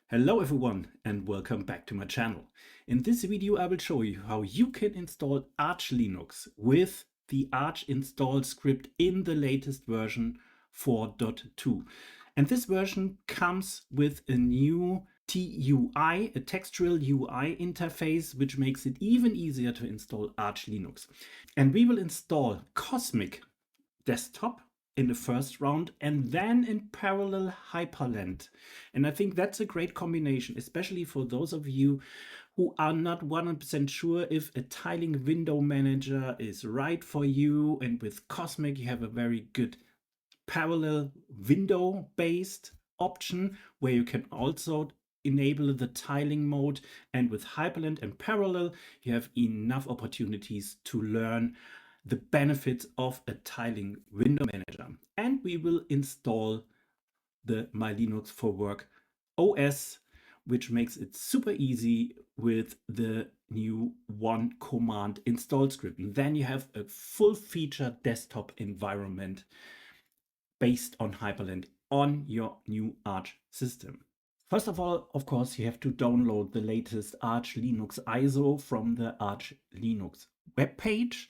Hello everyone and welcome back to my channel. In this video I will show you how you can install Arch Linux with the Archinstall script in the latest version 4.2. And this version comes with a new TUI, a textual UI interface, which makes it even easier to install Arch Linux. And we will install Cosmic desktop in the first round and then in parallel Hyprland. And I think that's a great combination, especially for those of you who are not 100% sure if a tiling window manager is right for you. And with Cosmic, you have a very good parallel window based option where you can also enable the tiling mode. And with Hyprland and parallel, you have enough opportunities to learn the benefits of a tiling window manager. And we will install the My Linux for Work OS, which makes it super easy with the new one command install script. And then you have a full feature desktop environment based on Hyprland on your new Arch system. First of all, of course, you have to download the latest Arch Linux ISO from the Arch Linux webpage.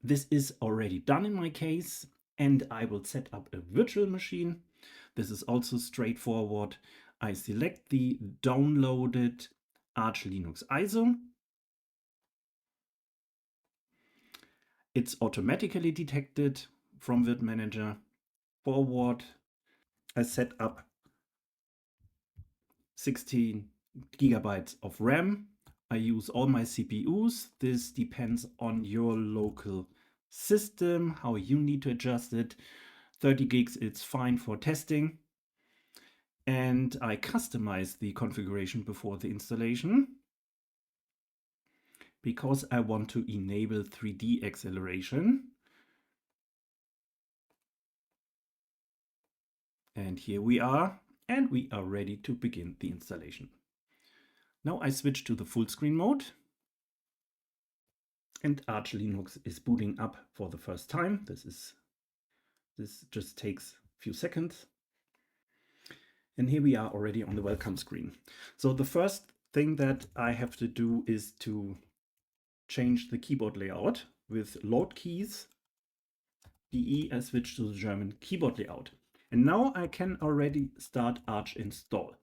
This is already done in my case, and I will set up a virtual machine. This is also straightforward. I select the downloaded Arch Linux ISO. It's automatically detected from Virt Manager. Forward, I set up 16 gigabytes of RAM. I use all my CPUs. This depends on your local system, how you need to adjust it. 30 gigs, it's fine for testing. And I customize the configuration before the installation because I want to enable 3D acceleration. And here we are, and we are ready to begin the installation. Now I switch to the full screen mode. And Arch Linux is booting up for the first time. This just takes a few seconds. And here we are already on the welcome screen. So the first thing that I have to do is to change the keyboard layout with load keys. DE, I switch to the German keyboard layout. And now I can already start Archinstall.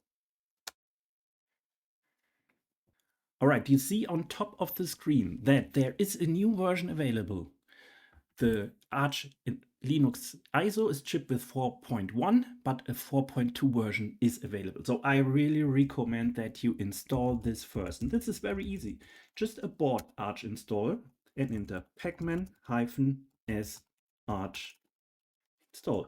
All right, you see on top of the screen that there is a new version available. The Arch Linux ISO is shipped with 4.1, but a 4.2 version is available. So I really recommend that you install this first. And this is very easy. Just abort Archinstall and enter pacman-s Archinstall.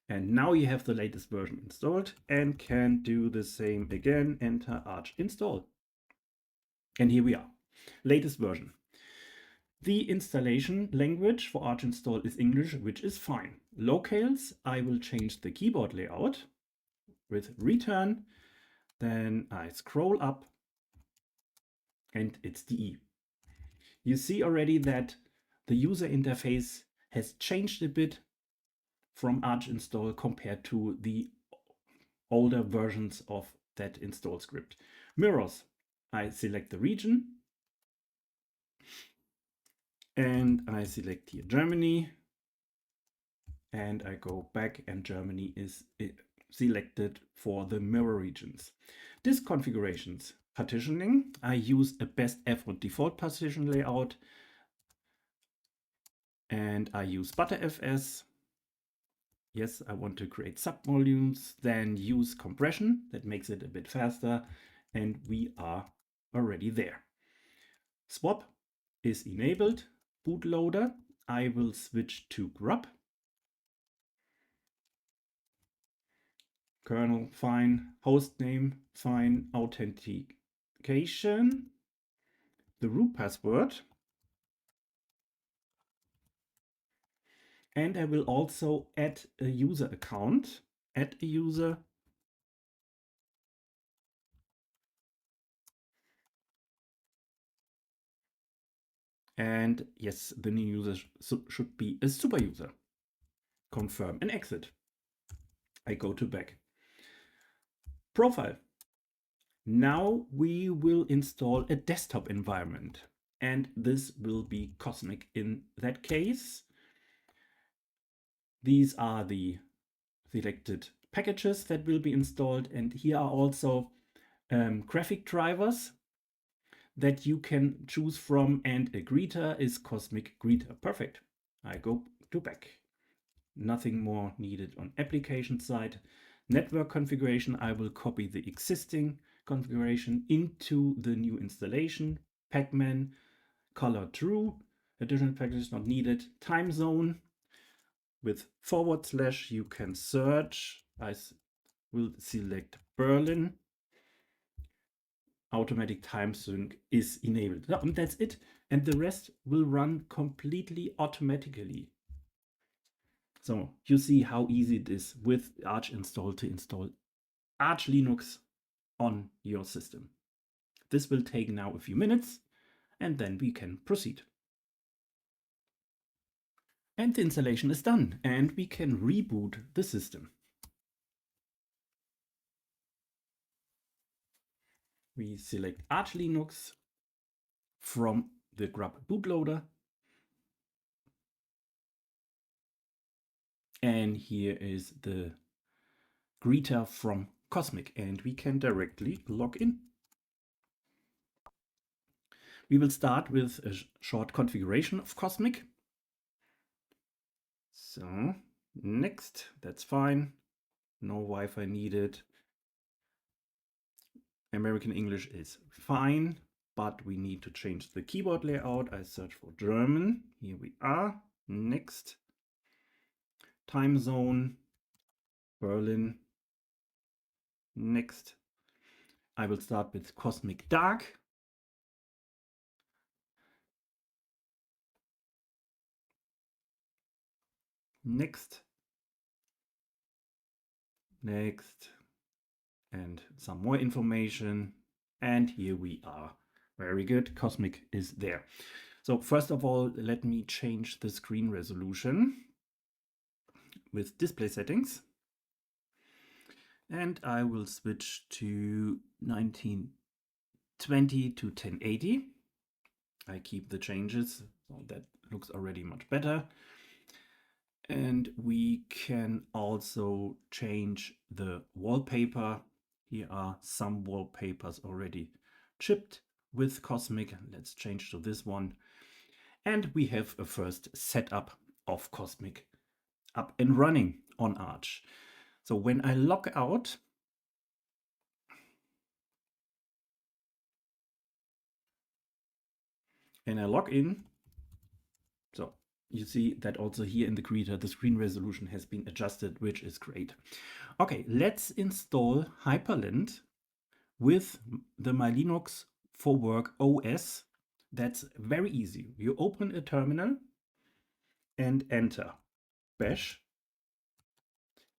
And now you have the latest version installed and can do the same again. Enter Archinstall. And here we are, latest version. The installation language for Archinstall is English, which is fine. Locales, I will change the keyboard layout with return. Then I scroll up and it's DE. You see already that the user interface has changed a bit from Archinstall compared to the older versions of that install script. Mirrors, I select the region and I select here Germany and I go back and Germany is selected for the mirror regions. Disk configurations, partitioning, I use a best effort default partition layout and I use ButterFS. Yes, I want to create subvolumes, then use compression, that makes it a bit faster, and we are already there. Swap is enabled. Bootloader, I will switch to grub. Kernel, fine. Hostname, fine. Authentication. The root password. And I will also add a user account. Add a user. And yes, the new user should be a super user. confirm and exit. I go to back. Profile. Now we will install a desktop environment, and this will be Cosmic in that case. These are the selected packages that will be installed, and here are also graphic drivers that you can choose from, and a greeter is Cosmic Greeter. Perfect. I go to back. Nothing more needed on application side. Network configuration, I will copy the existing configuration into the new installation. Pacman, color true, additional packages not needed. Time zone, with / you can search. I will select Berlin. Automatic time sync is enabled. And that's it. And the rest will run completely automatically. So you see how easy it is with Archinstall to install Arch Linux on your system. This will take now a few minutes, and then we can proceed. And the installation is done, and we can reboot the system. We select Arch Linux from the grub bootloader. And here is the greeter from Cosmic, and we can directly log in. We will start with a short configuration of Cosmic. So next, that's fine. No Wi-Fi needed. American English is fine, but we need to change the keyboard layout. I search for German. Here we are. Next. Time zone, Berlin. Next. I will start with Cosmic Dark. Next. Next. And some more information. And here we are. Very good. Cosmic is there. So first of all, let me change the screen resolution with display settings. And I will switch to 1920 to 1080. I keep the changes, so that looks already much better. And we can also change the wallpaper. Here are some wallpapers already chipped with Cosmic. Let's change to this one. And we have a first setup of Cosmic up and running on Arch. So when I log out, and I log in, so you see that also here in the greeter, the screen resolution has been adjusted, which is great. Okay, let's install Hyprland with the ML4W OS. That's very easy. You open a terminal and enter bash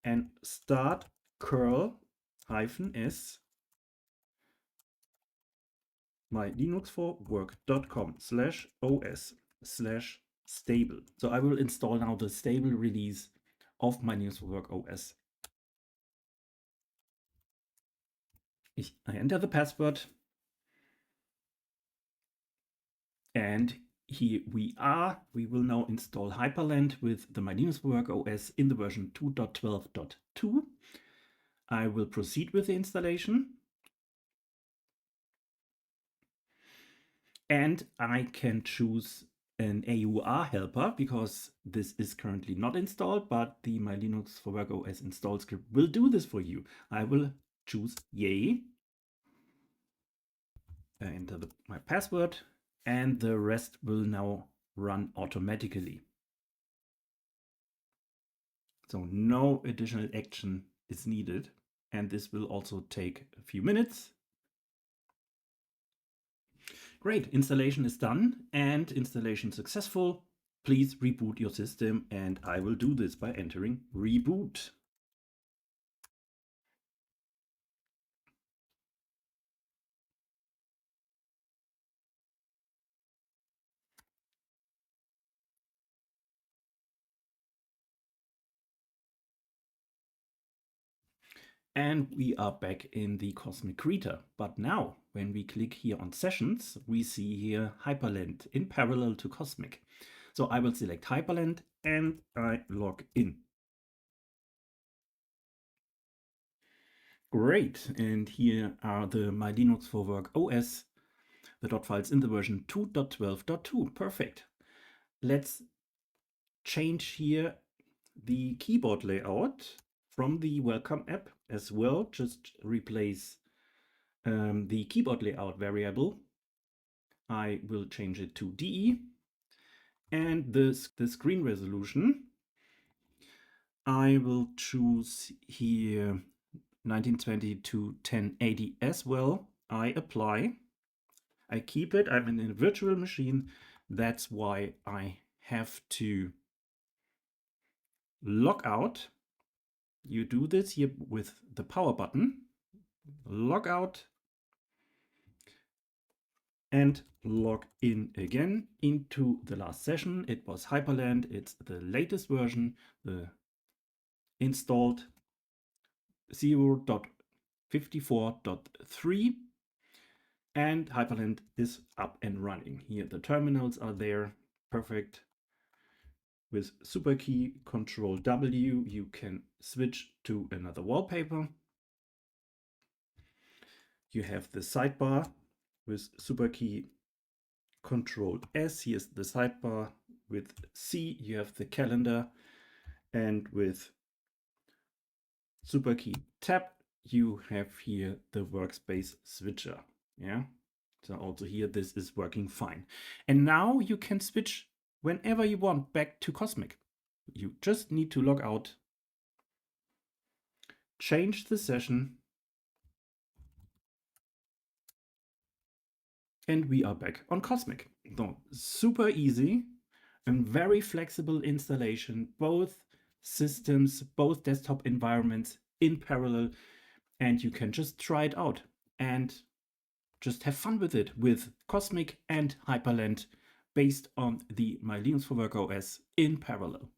and start curl-s mylinuxforwork.com/os/stable. So I will install now the stable release of my Linux4Work OS. I enter the password. And here we are. We will now install Hyprland with the MyLinuxWork OS in the version 2.12.2. I will proceed with the installation. And I can choose an AUR helper because this is currently not installed, but the MyLinuxWork OS install script will do this for you. I will choose yay. I enter my password. And the rest will now run automatically. So no additional action is needed. And this will also take a few minutes. Great, installation is done and installation successful. Please reboot your system, and I will do this by entering reboot. And we are back in the Cosmic Greeter. But now, when we click here on Sessions, we see here Hyprland in parallel to Cosmic. So I will select Hyprland and I log in. Great, and here are the My Linux for Work OS, the Dotfiles in the version 2.12.2. Perfect. Let's change here the keyboard layout from the Welcome app as well. Just replace the keyboard layout variable. I will change it to DE. And the screen resolution, I will choose here 1920 to 1080 as well. I apply. I keep it. I'm in a virtual machine. That's why I have to log out. You do this here with the power button. Log out and log in again into the last session. It was Hyprland. It's the latest version, the installed 0.54.3, and Hyprland is up and running. Here the terminals are there, perfect. With super key Control W, you can switch to another wallpaper. You have the sidebar with super key Control S. Here's the sidebar. With C, you have the calendar, and with super key Tab, you have here the workspace switcher. Yeah, so also here this is working fine. And now you can switch whenever you want back to Cosmic. You just need to log out, change the session, and we are back on Cosmic. So super easy and very flexible installation, both systems, both desktop environments in parallel, and you can just try it out and just have fun with it with Cosmic and Hyprland based on the My Linux for Work OS in parallel.